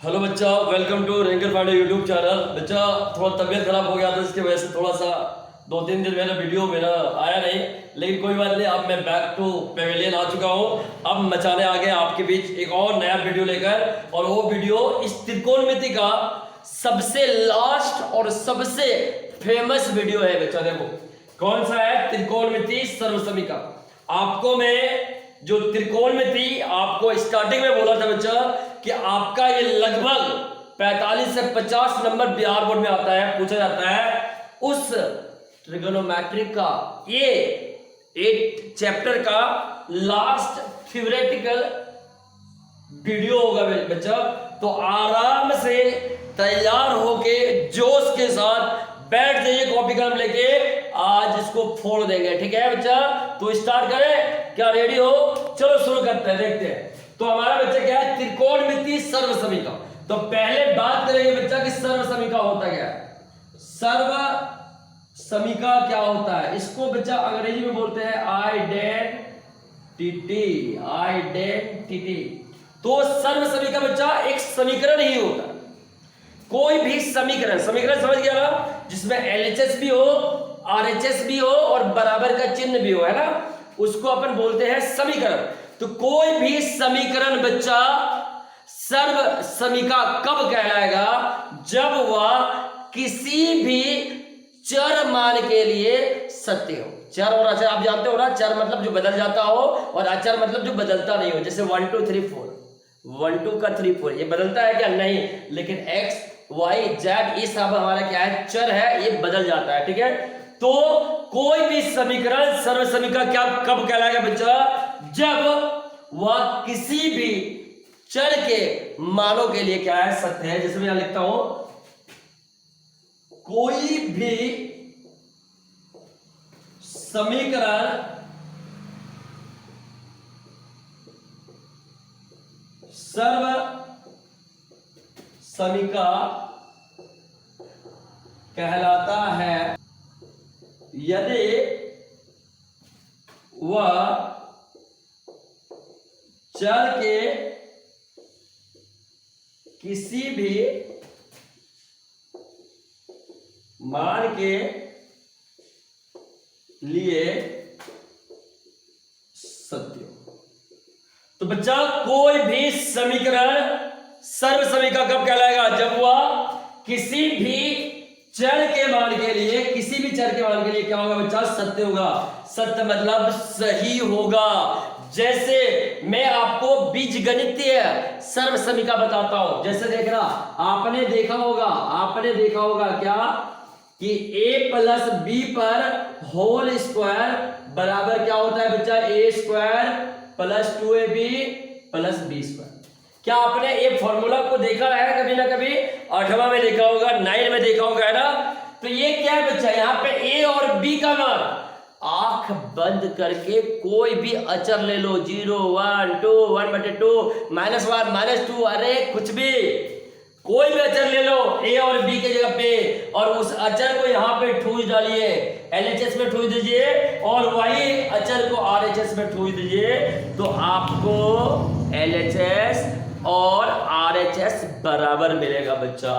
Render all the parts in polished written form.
Hello बच्चा, welcome to Ranker Pandey YouTube channel. बच्चा थोड़ा तबीयत खराब हो गया था, इसकी वजह से थोड़ा सा 2-3 दिन वीडियो मेरा आया नहीं, लेकिन कोई बात नहीं। अब मैं बैक टू पेविलियन आ चुका हूँ। अब मचाने आ गए आपके बीच एक और नया वीडियो लेकर, और वो वीडियो इस त्रिकोणमिति का सबसे लास्ट और सबसे फेमस वीडियो है। बच्चा देखो कौन सा है, त्रिकोणमिति सर्वसमीका। आपको मैं जो त्रिकोणमिति आपको स्टार्टिंग में बोला था बच्चा कि आपका ये लगभग 45 से 50 नंबर बिहार बोर्ड में आता है, पूछा जाता है। उस ट्रिगोनोमेट्रिक का ये 8 चैप्टर का लास्ट थ्योरेटिकल वीडियो होगा बच्चा। तो आराम से तैयार होके जोश के साथ बैठ जाइए, कॉपी कलम लेके, आज इसको फोड़ देंगे। ठीक है बच्चा, तो स्टार्ट करें। क्या रेडी हो? चलो शुरू करते हैं, देखते हैं। तो हमारा बच्चा क्या है, त्रिकोणमिति सर्वसमीका। तो पहले बात करेंगे बच्चा कि सर्वसमीका होता क्या है। सर्वसमीका क्या होता है, इसको बच्चा अंग्रेजी में बोलते हैं आइडेंटिटी। आइडेंटिटी तो सर्वसमीका बच्चा एक समीकरण ही होता है। कोई भी समीकरण समझ गया ना, जिसमें LHS भी हो, RHS भी हो और बराबर का चिन्ह भी हो, है ना, उसको अपन बोलते हैं समीकरण। तो कोई भी समीकरण बच्चा सर्वसमीका कब कहलाएगा, जब वह किसी भी चर मान के लिए सत्य हो। चर और अचर आप जानते हो ना, चर मतलब जो बदल जाता हो और अचर मतलब जो बदलता नहीं हो। जैसे 1 2 3 4, 1 2 का 3 4 ये बदलता है क्या? नहीं, लेकिन x y z ये सब हमारा क्या है, चर है, ये बदल जाता है। ठीक है, तो कोई भी समीकरण सर्वसमीका क्या कब कहलाएगा बच्चा, जब वह किसी भी चर के मानों के लिए क्या है, सत्य है। जैसे मैं यहां लिखता हूं, कोई भी समीकरण सर्वसमीका कहलाता है यदि वह चर के किसी भी मान के लिए सत्य हो। तो बच्चा कोई भी समीकरण सर्वसमीका कब कहलाएगा, जब वह किसी भी चर के मान के लिए, किसी भी चर के मान के लिए क्या होगा बच्चा, सत्य होगा। सत्य मतलब सही होगा। जैसे मैं आपको बीजगणितीय सर्वसमीका बताता हूं। जैसे देखना, आपने देखा होगा क्या कि a प्लस बी पर होल स्क्वायर बराबर क्या होता है बच्चा, a square plus 2ab plus b square. क्या आपने ये फॉर्मूला को देखा है कभी ना कभी? 8वां में देखा होगा, 9 में देखा होगा, है ना। तो ये क्या है बच्चा, यहाँ पे a और b का मान, आंख बंद करके कोई भी अचर ले लो, 0 1 2 1/2 -1 -2, अरे कुछ भी, कोई भी अचर ले लो a और b के जगह पे, और उस अचर को यहाँ पे ठूस डालिए, LHS में ठूस दीजिए, और वही अचर को RHS में ठूस दीजिए, तो आपको LHS और RHS बराबर मिलेगा बच्चा।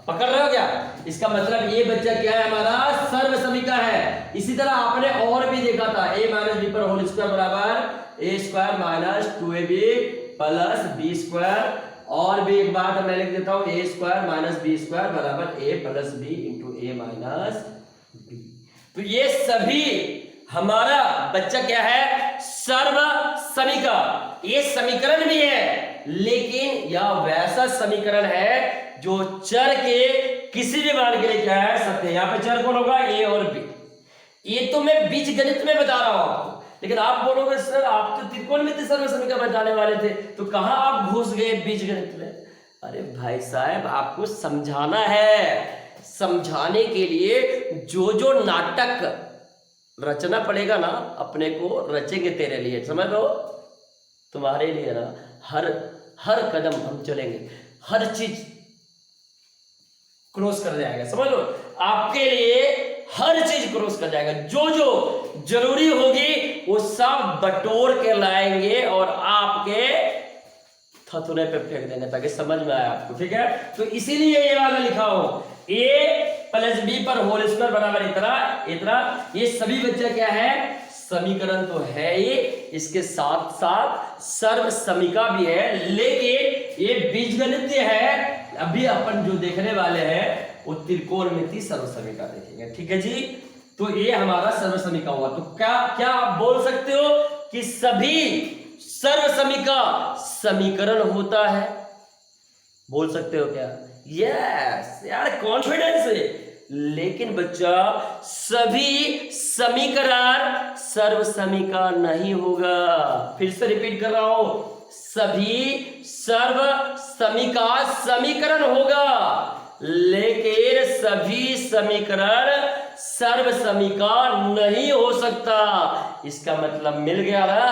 पकड़ रहे हो क्या? इसका मतलब ये बच्चा क्या है, हमारा सर्वसमीका है। इसी तरह आपने और भी देखा था, a माइनस बी पर होल स्क्वायर बराबर a square minus 2ab plus b square. और भी एक बात मैं लिख देता हूं, a square minus b square बराबर a plus b into a minus b। तो ये सभी हमारा बच्चा क्या है, सर्वसमीका। ये समीकरण भी है, लेकिन यह वैसा समीकरण है जो चर के किसी भी मान के लिए क्या है, सत्य। यहां पे चर कौन होगा, a और b। ये तो मैं बीजगणित में बता रहा हूं आपको, लेकिन आप बोलोगे सर आप तो त्रिकोणमिति सर्वसमीका बताने वाले थे, तो कहां आप घुस गए बीजगणित में? अरे भाई साहब, आपको समझाना है। समझाने के लिए जो नाटक रचना पड़ेगा ना, अपने को रचेंगे तेरे लिए, समझ लो, तुम्हारे लिए ना। हर कदम हम चलेंगे, हर चीज क्रॉस कर जाएगा, समझ लो, आपके लिए हर चीज क्रॉस कर जाएगा। जो जरूरी होगी वो सब बटोर के लाएंगे और आपके थथुने पे फेंक देंगे ताकि समझ में आए आपको, ठीक है। तो इसीलिए ये वाला लिखा हो a प्लस बी पर होल स्क्वायर बराबर इतना इतना। ये सभी बच्चे क्या है, समीकरण तो है ही, इसके साथ साथ सर्व समीका भी है, लेकिन ये बीजगणितीय है। अभी अपन जो देखने वाले हैं वो त्रिकोणमिति सर्व समीका देखेंगे, ठीक है जी। तो ये हमारा सर्व समीका हुआ। तो क्या क्या आप बोल सकते हो कि सभी सर्व समीका समीकरण होता है, बोल सकते हो क्या? यस यार, कॉन्फिडेंस है। लेकिन बच्चा सभी समीकरण सर्व समीका नहीं होगा। फिर से रिपीट कर रहा हूं, सभी सर्व समीका समीकरण होगा, लेकिन सभी समीकरण सर्व समीका नहीं हो सकता। इसका मतलब मिल गया ना,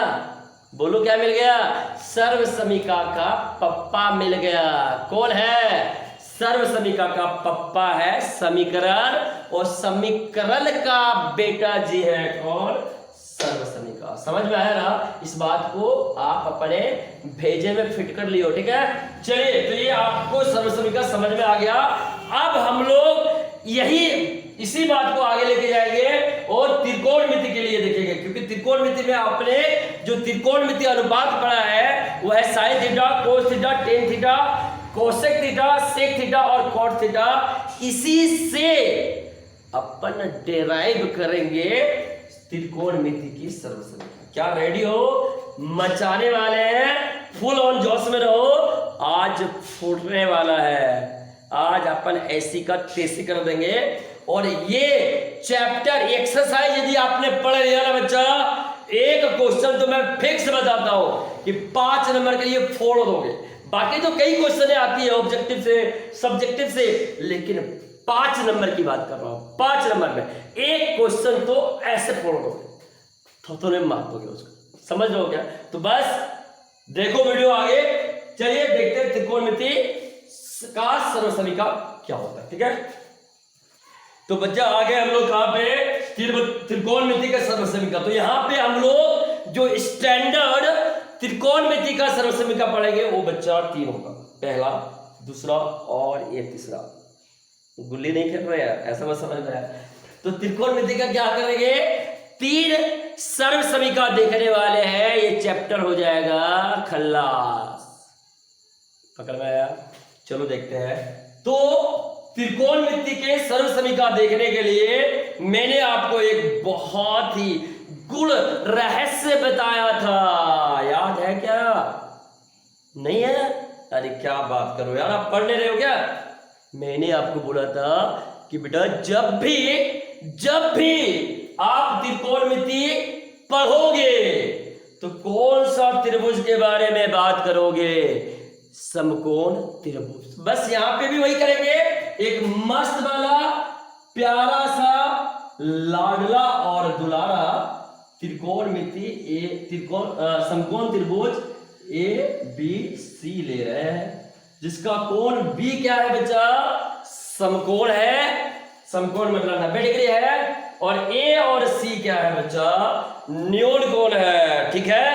बोलो क्या मिल गया? सर्व समीका का पप्पा मिल गया। कौन है? सर्व समीका का पप्पा है समीकरण, और समीकरण का बेटा जी है कौन? सर्व समीका। समझ में आया ना? इस बात को आप अपने भेजे में फिट कर लियो, ठीक है। चलिए, तो ये आपको सर्व समीका समझ में आ गया। अब हम लोग इसी बात को आगे लेके जाएंगे और त्रिकोणमिति के लिए देखेंगे, क्योंकि त्रिकोणमिति में आपने जो त्रिकोणमिति अनुपात पढ़ा है वो है sine theta, cos theta, tan theta, cosec theta, sec theta और कॉट थीटा। इसी से अपन डेराइव करेंगे त्रिकोणमिति की सर्व समीकरण। क्या रेडी हो? मचाने वाले हैं, फुल ऑन जोश में रहो। आज फूटने वाला है, आज अपन ऐसी का तैसी कर देंगे। और ये चैप्टर एक्सरसाइज यदि आपने पढ़ लिया ना बच्चा, एक क्वेश्चन तो मैं फिक्स बताता हूं कि 5 नंबर के लिए फोड़ दोगे। बाकी तो कई क्वेश्चन आती है ऑब्जेक्टिव से, सब्जेक्टिव से, लेकिन 5 नंबर की बात कर रहा हूं। 5 नंबर में एक क्वेश्चन तो ऐसे फोड़ दोगे, तो मार दोगे उसको, समझ लो क्या? तो बस देखो वीडियो आगे। चलिए देखते हैं त्रिकोणमिति का सर्व समीका क्या होता है, ठीक है। तो बच्चा आगे हम लोग कहां पे? त्रिकोणमिति का सर्व समीका। तो यहां पे हम लोग जो स्टैंडर्ड त्रिकोणमिति का सर्व समीका पढ़ेंगे वो बच्चा 3 होगा, पहला, दूसरा और ये तीसरा। गुल्ली नहीं खेल रहे हैं, ऐसा मत समझ रहा है। तो त्रिकोणमिति का क्या करेंगे? 3 सर्व समीका देखने वाले हैं। ये चैप्टर हो जाएगा खल्लास। पकड़ में आया? चलो देखते हैं। तो त्रिकोणमिति के सर्व समीका देखने के लिए मैंने आपको एक बहुत ही गुड़ रहस्य बताया था, याद है क्या? नहीं है? अरे क्या बात करो यार, आप पढ़ नहीं रहे हो क्या? मैंने आपको बोला था कि बेटा जब भी आप त्रिकोणमिति पढ़ोगे तो कौन सा त्रिभुज के बारे में बात करोगे? समकोण त्रिभुज। बस यहां पे भी वही करेंगे, एक मस्त वाला प्यारा सा लाडला और दुलारा त्रिकोणमिति समकोण त्रिभुज ABC ले रहे हैं, जिसका कोण B क्या है बच्चा? समकोण है। समकोण मतलब 90 डिग्री है। और A और C क्या है बच्चा? न्यून कोण है, ठीक है।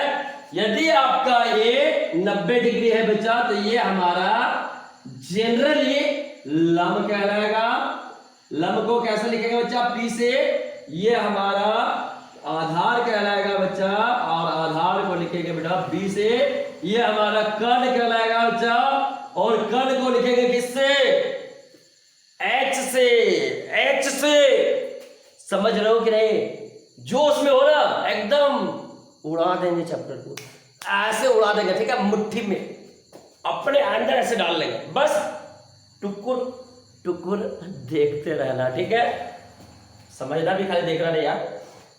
यदि आपका ये 90 डिग्री है बच्चा, तो ये हमारा जनरली लंब कहलाएगा। लंब को कैसे लिखेंगे बच्चा? P से। ये हमारा आधार कहलाएगा बच्चा, और आधार को लिखेंगे बेटा B से। ये हमारा कर्ण कहलाएगा बच्चा, और कर्ण को लिखेंगे किससे? H से। H से। समझ रहे हो कि नहीं? जोश में हो ना, एकदम उड़ा देंगे चैप्टर को, ऐसे उड़ा देंगे, ठीक है। मुट्ठी में अपने अंदर ऐसे डाल लेंगे, बस टुकुर टुकुर देखते रहना, ठीक है। समझना भी, खाली देखना नहीं यार।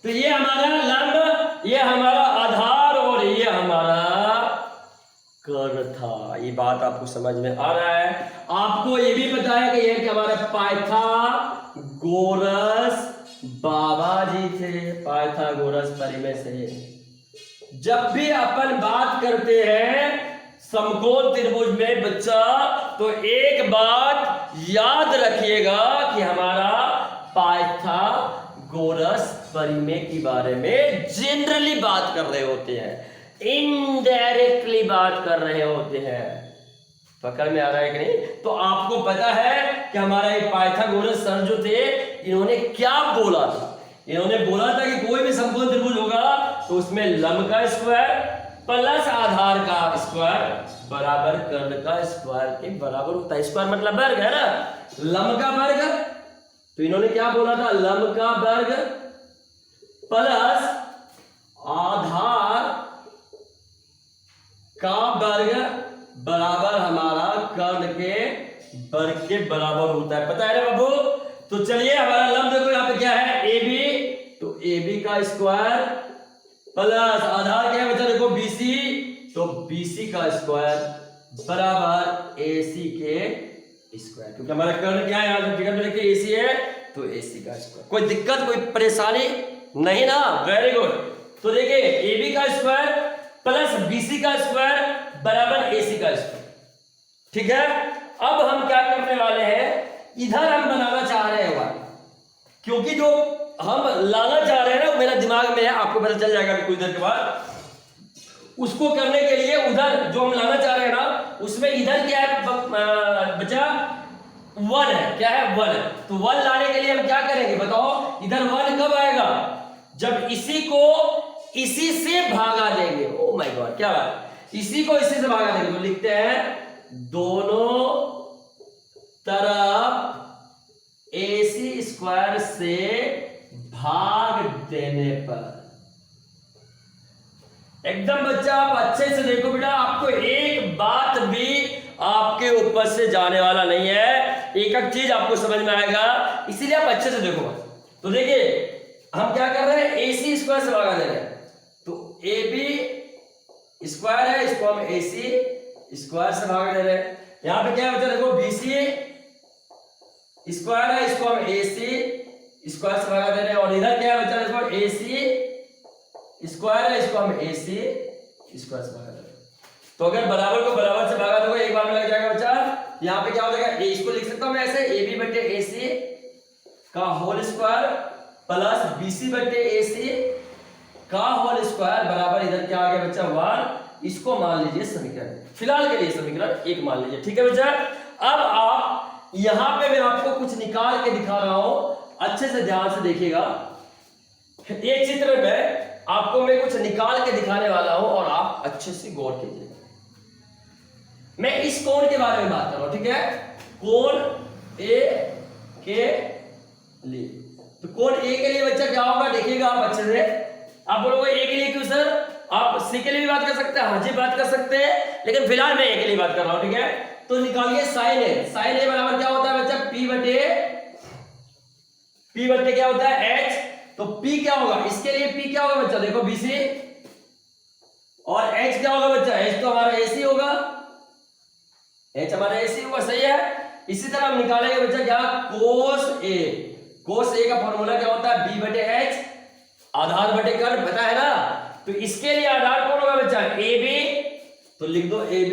तो ये हमारा लंब, ये हमारा आधार और ये हमारा कर्ण था। ये बात आपको समझ में आ रहा है? आपको ये भी पता है कि ये कि हमारे पाइथागोरस बाबा जी थे, पाइथागोरस परिमेय से। जब भी अपन बात करते हैं समकोण त्रिभुज में बच्चा, तो एक बात याद रखिएगा कि हमारा पाइथागोरस परिमेय के बारे में जनरली बात कर रहे होते हैं। इनडायरेक्टली बात कर रहे होते हैं। पकड़ में आ रहा है कि नहीं? तो आपको पता है कि हमारा ये पाइथागोरस सर जो थे, इन्होंने क्या बोला था? इन्होंने बोला था कि कोई भी समकोण त्रिभुज होगा तो उसमें लंब का स्क्वायर प्लस आधार का स्क्वायर बराबर कर्ण का स्क्वायर के बराबर होता है। स्क्वायर मतलब वर्ग है ना, लंब का वर्ग। तो इन्होंने क्या बोला था? लंब का वर्ग प्लस आधार का वर्ग बराबर हमारा कर्ण के वर्ग के बराबर होता है। पता है ना बाबू? तो चलिए हमारा लंब देखो यहाँ पे क्या है, ए बी, तो ए बी का स्क्वायर प्लस आधार क्या है बच्चा देखो बीसी, तो बीसी का स्क्वायर बराबर एसी के स्क्वायर, क्योंकि हमारा कर्ण क्या है यहाँ पे फिगर में लिखिए एसी है, तो एसी का स्क्वायर। कोई दिक्कत कोई परेशानी नहीं ना? Very good. तो देखिए ए बी का स्क्वायर प्लस बीसी का स्क्वायर बराबर एसी का स्क्वायर। ठीक है, अब हम क्या करने वाले हैं, इधर हम बनाना चाह रहे हैं वाला, क्योंकि जो हम लाना चाह रहे हैं ना वो मेरा दिमाग में है, आपको पता चल जाएगा कुछ देर के बाद। उसको करने के लिए उधर जो हम लाना चाह रहे हैं ना, उसमें इधर क्या है बच्चा, 1 है। क्या है? 1। तो 1 लाने के लिए हम क्या करेंगे बताओ? इधर 1 कब आएगा? जब इसी को इसी से भागा देंगे। ओ माय गॉड, क्या बात, इसी को इसी से भागा देंगे। तो लिखते हैं दोनों तरफ एसी स्क्वायर से भाग देने पर। एकदम बच्चा आप अच्छे से देखो बेटा, आपको एक बात भी आपके ऊपर से जाने वाला नहीं है, एक एक चीज आपको समझ में आएगा, इसीलिए आप अच्छे से देखो। तो देखिए हम क्या कर रहे हैं, एसी स्क्वायर से भागा दे रहे हैं। तो ए बी स्क्वायर है, इसको हम एसी स्क्वायर से भाग दे रहे हैं। यहां पे क्या बचा देखो, बीसी स्क्वायर है, इसको हम एसी स्क्वायर से भागा दे रहे हैं। और इधर क्या बचा देखो, एसी स्क्वायर है, इसको हम एसी स्क्वायर से भागा दे रहे हैं। तो अगर बराबर को बराबर से भागा दोगे एक बार में लग जाएगा बच्चा। यहाँ पे क्या हो जाएगा, इसको लिख सकता हूं मैं ऐसे, ए बी बटे ए सी का whole square plus b c बटे ए सी का होल स्क्वायर बराबर इधर क्या आ गया बच्चा 1। इसको मान लीजिए समीकरण, फिलहाल के लिए समीकरण 1 मान लीजिए। ठीक है बच्चा, अब आप यहां पे मैं आपको कुछ निकाल के दिखा रहा हूं, अच्छे से ध्यान से देखिएगा। एक चित्र में आपको मैं कुछ निकाल के दिखाने वाला हूं और आप अच्छे से गौर कीजिएगा। मैं इस कोण के बारे में बात कर रहा हूं, ठीक है, कोण ए के लिए। तो कोण ए के लिए बच्चा क्या होगा देखिएगा आप अच्छे से। आप बोलोगे ए के लिए क्यों सर, आप सी के लिए भी बात कर सकते हैं, हाँ जी बात कर सकते हैं, लेकिन फिलहाल मैं ए के लिए बात कर रहा हूं। ठीक है, तो निकालिए साइन ए। साइन ए बराबर क्या होता है बच्चा, पी बटे क्या होता है एच। तो P क्या होगा, इसके लिए P क्या होगा बच्चा देखो BC, और H क्या होगा बच्चा, H तो हमारा AC होगा, H हमारा AC होगा, सही है। इसी तरह हम निकालेंगे बच्चा क्या, cos A। cos A का फॉर्मूला क्या होता है, B बटे H आधार बटे कर्ण, पता है ना। तो इसके लिए आधार कौन होगा बच्चा, AB, तो लिख दो AB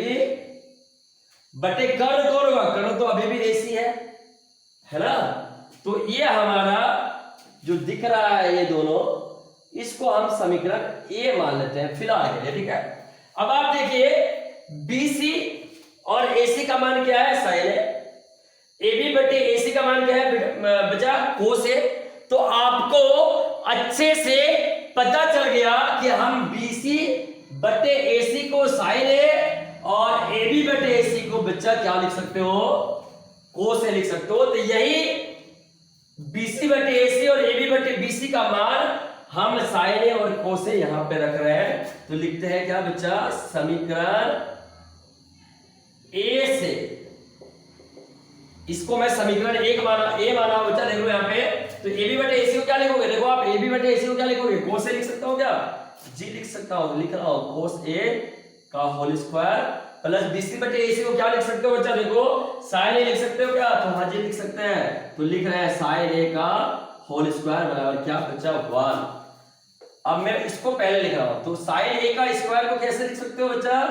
बटे कर्ण कौन होगा, कर्ण तो अभी भी AC है ना। तो ये हमारा जो दिख रहा है ये दोनों, इसको हम समीकरण ए मान लेते हैं फिलहाल के लिए। ठीक है, अब आप देखिए BC और AC का मान क्या है, साइन है। AB बटे AC का मान क्या है बचा, कोस है। तो आपको अच्छे से पता चल गया कि हम BC बटे AC को साइन है और AB बटे AC को बच्चा क्या लिख सकते हो, कोस लिख सकते हो। तो यही BC बटे AC और AB बटे BC का मान हम साइन ए और कोसे यहां पे रख रहे हैं। तो लिखते हैं क्या बच्चा, समीकरण ए से, इसको मैं समीकरण ए माना बच्चा, देखो यहाँ पे। तो AB बटे AC को क्या लिखोगे, देखो आप AB बटे AC को क्या लिखोगे, कोसे लिख सकता हूं क्या, जी लिख सकता हूं, लिख रहा हूं कोस A का होल स्क्वायर प्लस BC बटे AC को क्या लिख सकते हो बच्चा, देखो साइन ए लिख सकते हो क्या, तो हाँ जी लिख सकते हैं। तो लिख रहे हैं साइन ए का होल स्क्वायर बराबर क्या बच्चा 1। अब मैं इसको पहले लिख रहा हूं, तो साइन ए का स्क्वायर को कैसे लिख सकते हो बच्चा,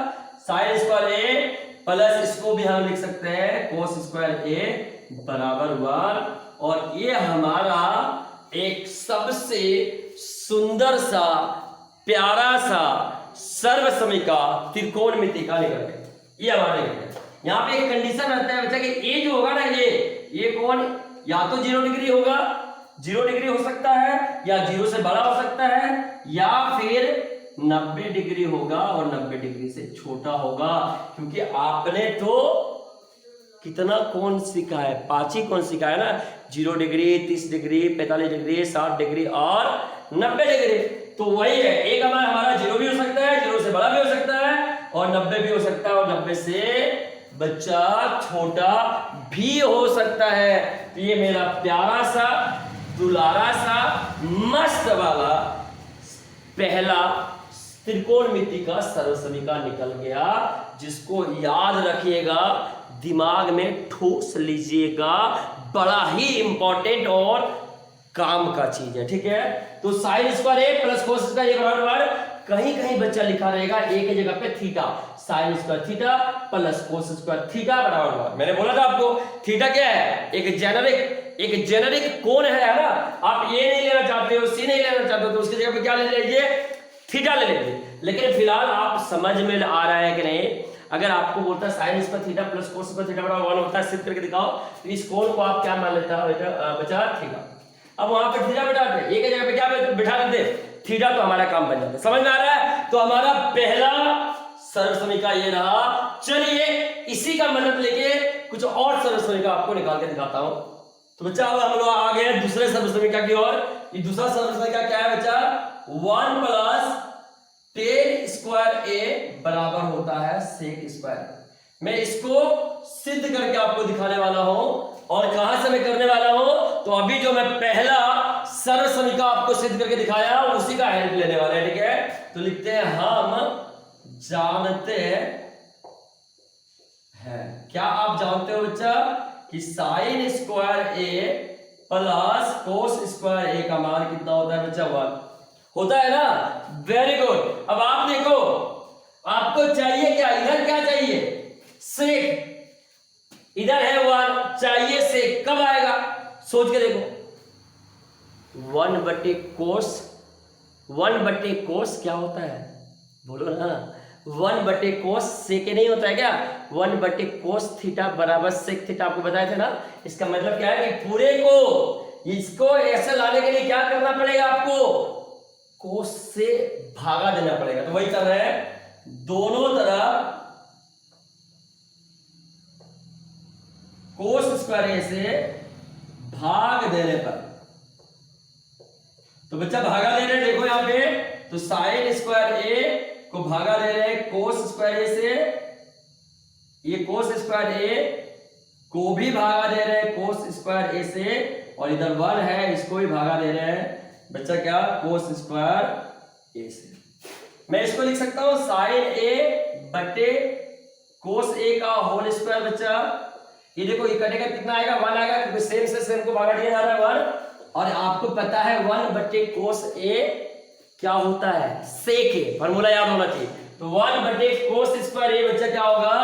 साइन स्क्वायर ए प्लस इसको भी हम लिख सकते हैं कोस स्क्वायर ए बराबर 1। और ये हमारा एक सबसे सुंदर सा, प्यारा सा, सर्वसमिका त्रिकोणमिति का निकल गया। ये हमारे यहाँ पे एक कंडीशन रहता है बच्चा कि ए जो होगा ना, ये कौन, या तो 0 डिग्री होगा, 0 डिग्री हो सकता है, या 0 से बड़ा हो सकता है, या फिर 90 डिग्री होगा और 90 डिग्री से छोटा होगा। क्योंकि आपने तो कितना कोण सीखा है, 5 ही कोण सीखा है ना, 0 डिग्री, 30 डिग्री, 45 डिग्री, 60 डिग्री और 90 डिग्री। तो वही है, एक हमारा 0 भी हो सकता है, 0 से बड़ा भी हो सकता है, और 90 भी हो सकता है, और 90 से बच्चा छोटा भी हो सकता है। तो ये मेरा प्यारा सा दुलारा सा मस्त वाला पहला त्रिकोणमिति का सर्वसमिका निकल गया, जिसको याद रखिएगा, दिमाग में ठोस लीजिएगा, बड़ा ही इंपॉर्टेंट और काम का चीज है, ठीक है। तो साइन स्क्वायर ए प्लस कोस स्क्वायर ए बराबर कहीं कहीं बच्चा लिखा रहेगा ए की जगह पे theta, sine square theta plus cos square theta बराबर। मैंने बोला था आपको थीटा क्या है, एक जेनरिक कोण है ना। आप ए नहीं लेना चाहते हो, सी नहीं लेना चाहते हो, तो उसकी जगह पे क्या ले लीजिए, थीटा ले लीजिए। लेकिन फिलहाल आप समझ में आ रहा है कि नहीं, अगर आपको बोलता है sine square theta plus cos square theta बराबर 1 होता है, सिद्ध करके दिखाओ, तो इस कोण को आप क्या मान लेता है बच्चा, थीटा। अब वहां पे थीटा बैठा दे, एक जगह पे क्या बिठा देते, थीटा, तो हमारा काम बन जाता है। समझ में आ रहा है। तो हमारा पहला सर्वसमिका ये रहा। चलिए इसी का मदद लेके कुछ और सर्वसमिका आपको निकाल के दिखाता हूं। तो बच्चा अब हम लोग आ गए दूसरे सर्वसमिका की ओर। ये दूसरा सर्वसमिका क्या है बच्चा, 1 प्लस टेन स्क्वायर ए बराबर होता है सेक स्क्वायर। मैं इसको सिद्ध करके आपको दिखाने वाला हूं, और कहां से मैं करने वाला हूं, तो अभी जो मैं पहला सर्वसमिका आपको सिद्ध करके दिखाया उसी का हेल्प लेने वाले हैं, ठीक है। तो लिखते हैं, हम जानते हैं, क्या आप जानते हो बच्चा कि साइन स्क्वायर ए प्लस कोस स्क्वायर ए का मान कितना होता है बच्चा, 1 होता है ना। Very good. अब आप देखो, आपको चाहिए क्या, इधर क्या चाहिए, सेक, इधर है 1, चाहिए सेक, कब आएगा सोच के देखो। 1/कोस क्या होता है, बोलो ना, 1/कोस सेक नहीं होता है क्या, 1/कोस थीटा बराबर सेक थीटा, आपको बताए थे ना। इसका मतलब क्या है कि पूरे को, इसको ऐसे लाने के लिए क्या करना पड़ेगा आपको, कोस से भागा देना पड़ेगा। तो वही कर रहे हैं, दोनों तरफ कोस स्क्वायर ए से भाग देने पर, तो बच्चा भागा दे रहे हैं, देखो यहां पे, तो साइन स्क्वायर ए को भागा दे रहे हैं कोस स्क्वायर ए से, ये कोस स्क्वायर ए को भी भागा दे रहे हैं कोस स्क्वायर ए से, और इधर 1 है, इसको भी भागा दे रहे हैं बच्चा क्या, कोस स्क्वायर ए से। मैं इसको लिख सकता हूं साइन ए बटे कोस ए का होल स्क्वायर बच्चा। ये देखो, ये कटेगा, कितना आएगा, 1 आएगा, क्योंकि सेम से सेम को भागा दिया जा रहा है 1। और आपको पता है 1/कोस ए क्या होता है, सेक ए, फॉर्मूला याद होना चाहिए। तो 1/कोस स्क्वायर ए बच्चा क्या होगा,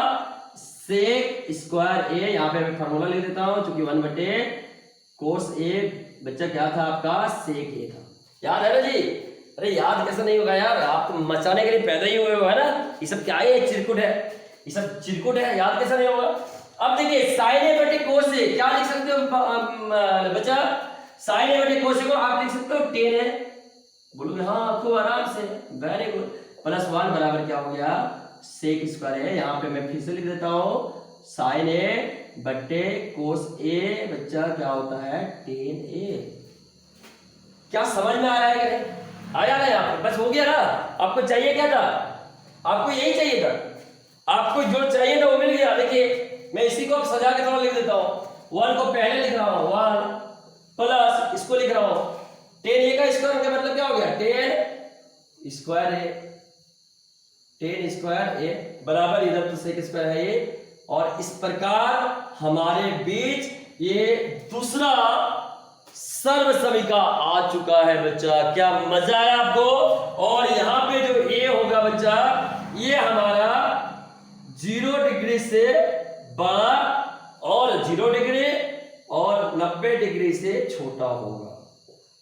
सेक स्क्वायर ए। यहाँ पे मैं फॉर्मूला लिख देता हूं, क्योंकि 1/कोस ए बच्चा क्या था आपका, सेक ए था। याद है ना जी, अरे याद कैसे नहीं होगा यार, आप तो मचाने के लिए पैदा ही हुए हो, है ना। ये सब क्या है, चिरकुट है, ये सब चिरकुट है, याद कैसे नहीं होगा। अब देखिए, साइन ए बटे कोस ए क्या लिख सकते हो बच्चा, साइन ए बटे कोस ए को आप लिख सकते हो 10 है, बोलोगे हाँ खूब आराम से, वेरी गुड। प्लस 1 बराबर क्या हो गया, सेक स्क्वायर है। यहाँ पे मैं फिर से लिख देता हूँ, साइन ए बटे कोस ए बच्चा क्या होता है, 10a। क्या समझ में आ रहा है कि नहीं, आया ना यहाँ पे, बस हो गया ना। आपको चाहिए क्या था, आपको यही चाहिए था, आपको जो चाहिए था वो मिल गया। देखिए मैं इसी को अब सजा के थोड़ा लिख देता हूँ, 1 को पहले लिख रहा हूँ, 1 प्लस इसको लिख रहा हूँ 10 ए का स्क्वायर का मतलब क्या हो गया, 10 स्क्वायर ए, 10 स्क्वायर ए बराबर, इधर तो सेक स्क्वायर है ये। और इस प्रकार हमारे बीच ये दूसरा सर्वसमिका आ चुका है बच्चा। क्या मजा आया आपको। और यहां पे जो ए होगा बच्चा, ये हमारा 0 डिग्री से बड़ा और 0 डिग्री और 90 डिग्री से छोटा होगा।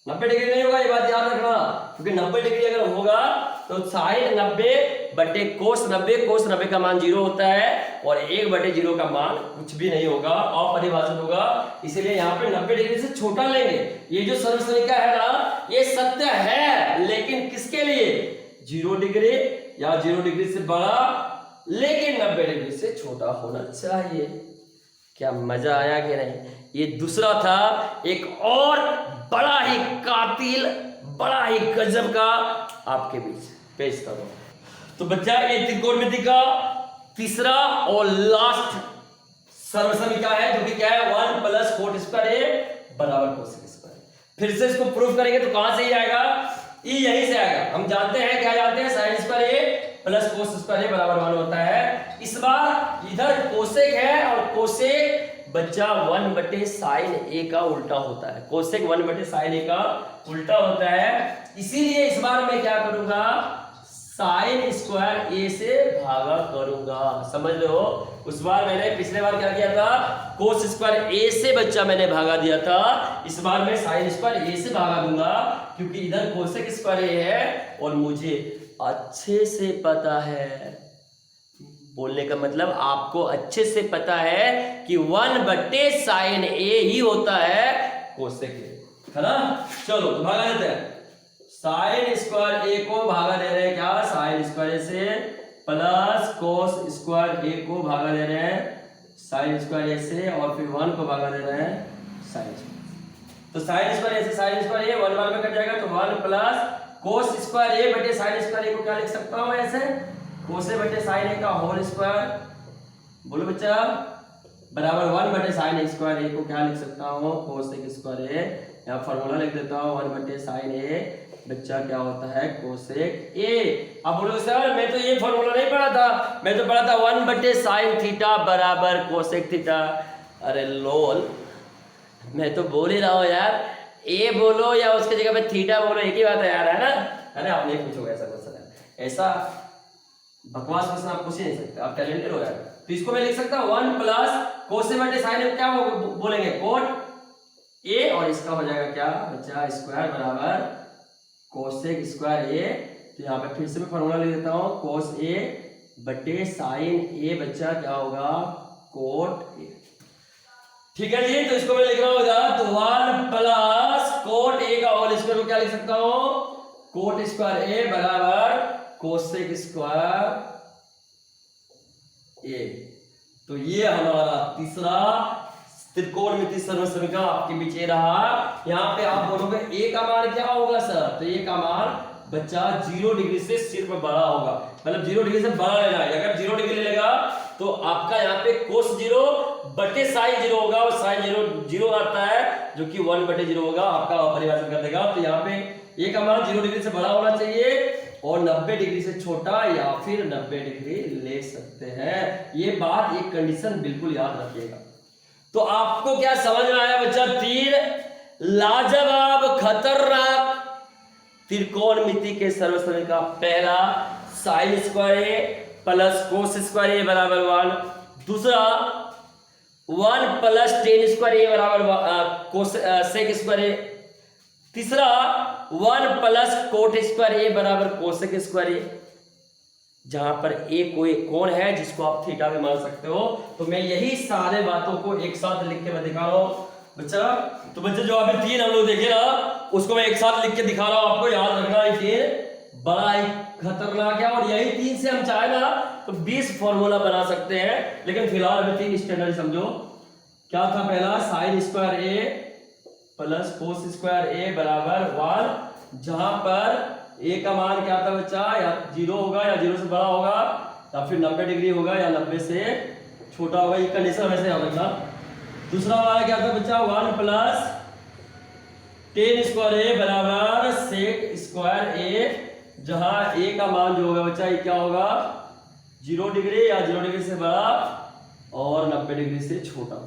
90 डिग्री नहीं होगा, ये बात याद रखना, क्योंकि 90 डिग्री अगर होगा तो साइन 90 बटे कोस 90, कोस 90 का मान 0 होता है और 1/0 का मान कुछ भी नहीं होगा, अपरिभाषित होगा, इसीलिए यहाँ पे 90 डिग्री से छोटा लेंगे। ये जो सर्वसमीका है ना, ये सत्य है, लेकिन किसके लिए? 0 डिग्री या 0 डिग्री से बड़ा, लेकिन 90 डिग्री से छोटा होना चाहिए। क्या मजा आया कि नहीं? ये दूसरा था, एक और बड़ा ही कातिल, बड़ा ही गजब का आपके बीच पेश करो। तो बच्चा, ये त्रिकोणमिति का तीसरा और लास्ट सर्वसमीका है, जो कि क्या है? 1 + cot स्क्वायर a बराबर cosec स्क्वायर। फिर से इसको प्रूफ करेंगे तो कहां से ही आएगा? ई यहीं से आएगा। हम जानते हैं, क्या जानते हैं? sin square a + cos square a बराबर 1 होता है। इस बार इधर कोसेक है और कोसेक बच्चा 1/sin a का उल्टा होता है। कोसेक 1/sin a का उल्टा होता है, इसीलिए इस बार मैं क्या करूंगा? sin स्क्वायर a से भागा करूंगा। समझ रहे हो? उस बार मैंने पिछले बार क्या किया था? cos स्क्वायर a से बच्चा मैंने भागा दिया था। इस बार मैं sin स्क्वायर a से भागा दूंगा, क्योंकि इधर कोसेक स्क्वायर a है और मुझे अच्छे से पता है, बोलने का मतलब आपको अच्छे से पता है कि 1/sin a ही होता है कोसेक a, है ना? चलो तो भागा देते हैं। sin स्क्वायर a को भागा दे रहे हैं क्या? sin स्क्वायर a से, प्लस cos स्क्वायर a को भागा दे रहे हैं sin स्क्वायर a से, और फिर 1 को भागा दे रहे हैं sin स्क्वायर। तो sin स्क्वायर a से sin स्क्वायर a 1 में कट जाएगा, तो 1 + cos स्क्वायर a बटे sin स्क्वायर a को क्या लिख सकता हूं ऐसे? cos a बटे sin a का होल स्क्वायर, बोलो बच्चा, बराबर 1/sin स्क्वायर a को क्या लिख सकता हूँ? cosec square a। यहाँ फॉर्मूला लिख देता हूँ, 1/sin a बच्चा क्या होता है? cosec a। अब बोलो सर, मैं तो ये फॉर्मूला नहीं पढ़ा था, मैं तो पढ़ा था 1/sin थीटा बराबर cosec थीटा। अरे लोल, मैं तो बोल ही रहा हूँ यार, ए बोलो या उसके जगह पे थीटा बोलो, एक ही बात है यार, है ना? अरे आप नहीं पूछोगे ऐसा क्वेश्चन, ऐसा बकवास क्वेश्चन आप पूछ ही नहीं सकते, आप टैलेंटेड हो यार। तो इसको मैं लिख सकता हूँ 1 + cos a बटे sin a, क्या बोलेंगे? cot a, और इसका हो जाएगा क्या बच्चा? स्क्वायर बराबर cosec स्क्वायर a। तो यहाँ पे फिर से मैं फॉर्मूला लिख देता हूँ, cos a बटे sin a बच्चा क्या होगा? cot a। ठीक है जी, तो इसको मैं लिख रहा हूँ, तो 1 + cot a का होल स्क्वायर को क्या लिख सकता हूँ? cot स्क्वायर a बराबर cosec स्क्वायर a। तो ये हमारा तीसरा त्रिकोणमिति सर्वसमीका आपके बीच ये रहा। यहाँ पे आप बोलोगे a का मान क्या होगा सर? तो a का मान बच्चा 0 डिग्री से सिर्फ बड़ा होगा, मतलब 0 डिग्री से बड़ा लेना है। अगर 0 डिग्री लेगा तो आपका यहाँ पे cos 0 बटे sin 0 होगा, और sin 0 आता है, जो कि 1/0 होगा, आपका अपरिभाषित कर देगा। तो यहाँ पे a का मान 0 डिग्री से बड़ा होना चाहिए और 90 डिग्री से छोटा, या फिर 90 डिग्री ले सकते हैं। ये बात, एक कंडीशन बिल्कुल याद रखिएगा। तो आपको क्या समझ में आया बच्चा? 3 लाजवाब खतरनाक त्रिकोणमिति के सर्वसमीका। पहला, sin square a + cos square a बराबर 1। दूसरा, 1 + tan स्क्वायर a बराबर cosec स्क्वायर a। तीसरा, 1 + cot स्क्वायर a बराबर cosec स्क्वायर a, जहां पर a कोई कोण है जिसको आप थीटा भी मान सकते हो। तो मैं यही सारे बातों को एक साथ लिख के मैं दिखा रहा हूं बच्चा। तो बच्चे जो अभी 3 हम लोग देखे ना, उसको मैं एक साथ लिख के दिखा रहा हूं आपको, याद रखना। ये बड़ा ही खतरनाक है, और यही 3 से हम चाहे ना तो 20 फॉर्मूला बना सकते हैं, लेकिन फिलहाल अभी 3 स्टैंडर्ड समझो। क्या था? पहला, sin square a + cos square a बराबर 1, जहां पर a का मान क्या था बच्चा? या 0 होगा, या 0 से बड़ा होगा, या फिर 90 डिग्री होगा, या 90 से छोटा होगा। ये कंडीशन वैसे याद रखना। दूसरा वाला क्या था बच्चा? 1 + tan स्क्वायर a बराबर sec स्क्वायर a, जहां a का मान जो होगा बच्चा, ये क्या होगा? 0 डिग्री या 0 डिग्री से बड़ा और 90 डिग्री से छोटा।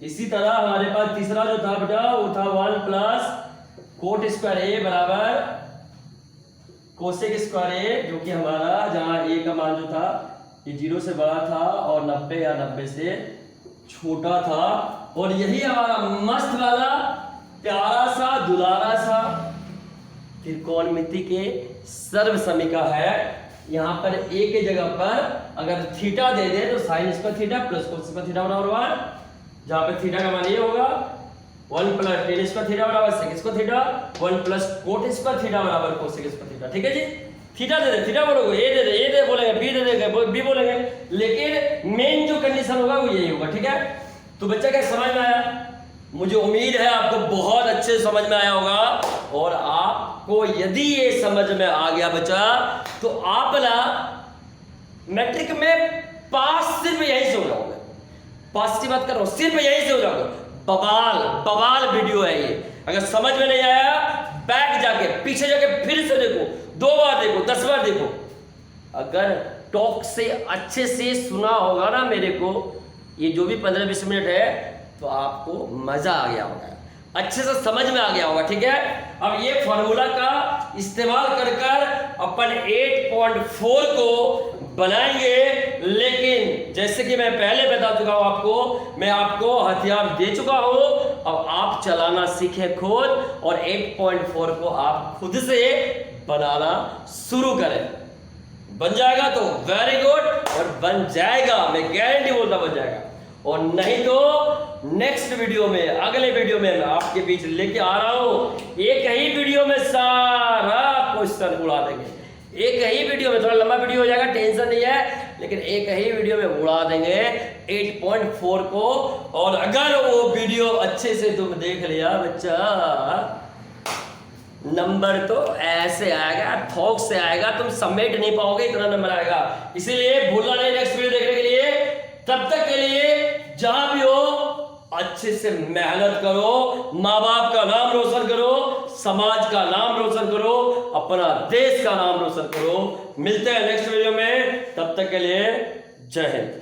इसी तरह हमारे पास तीसरा जो था बेटा, वो था 1 + cot स्क्वायर a बराबर cosec स्क्वायर a, जो कि हमारा जहां a का मान जो था ये 0 से बड़ा था और 90 या 90 से छोटा था। और यही हमारा मस्त वाला प्यारा सा दुलारा सा त्रिकोणमिति के सर्व समीका है। यहाँ पर ए के जगह पर अगर थीटा दे दे तो sine square theta plus cos square theta बराबर 1, जहाँ पे थीटा का मान ये होगा 1 प्लस टेन स्क्वायर थीटा बराबर sec square theta, 1 plus cot square theta बराबर कोसेक स्क्वायर थीटा। ठीक है जी, थीटा दे दे, थीटा बोलोगे, ए दे बोलेंगे, बी दे देंगे, बी बोलेंगे, लेकिन मेन जो कंडीशन होगा वो यही होगा। ठीक है, तो बच्चा क्या समझ में आया? मुझे उम्मीद है आपको बहुत अच्छे समझ में आया होगा। और आपको यदि ये समझ में आ गया बच्चा तो आप ना मैट्रिक में पास सिर्फ यही से हो जाओगे। पास की बात कर रहा हूं, सिर्फ यही से हो जाओगे। बवाल वीडियो है ये। अगर समझ में नहीं आया बैक जाके पीछे जाके फिर से देखो, 2 बार देखो, 10 बार देखो। अगर टॉक से अच्छे से सुना होगा ना मेरे को, ये जो भी 15-20 मिनट है, तो आपको मजा आ गया होगा, अच्छे से समझ में आ गया होगा। ठीक है, अब ये फॉर्मूला का इस्तेमाल कर अपन 8.4 को बनाएंगे। लेकिन जैसे कि मैं पहले बता चुका हूं आपको, मैं आपको हथियार दे चुका हूं, अब आप चलाना सीखें खुद और 8.4 को आप खुद से बनाना शुरू करें। बन जाएगा तो वेरी गुड, और बन जाएगा, मैं गारंटी बोलता बन जाएगा। और नहीं तो नेक्स्ट वीडियो में, अगले वीडियो में मैं आपके बीच लेके आ रहा हूं। एक ही वीडियो में सारा क्वेश्चन उड़ा देंगे, एक ही वीडियो में। थोड़ा लंबा वीडियो हो जाएगा, टेंशन नहीं है, लेकिन एक ही वीडियो में उड़ा देंगे 8.4 को। और अगर वो वीडियो अच्छे से तुम देख लिया बच्चा, नंबर तो ऐसे आएगा, थोक से आएगा, तुम समेट नहीं पाओगे, इतना नंबर आएगा। इसीलिए भूलना नहीं नेक्स्ट वीडियो देखने के लिए। तब तक के लिए जहां भी हो अच्छे से मेहनत करो, माँ बाप का नाम रोशन करो, समाज का नाम रोशन करो, अपना देश का नाम रोशन करो। मिलते हैं नेक्स्ट वीडियो में, तब तक के लिए जय हिंद।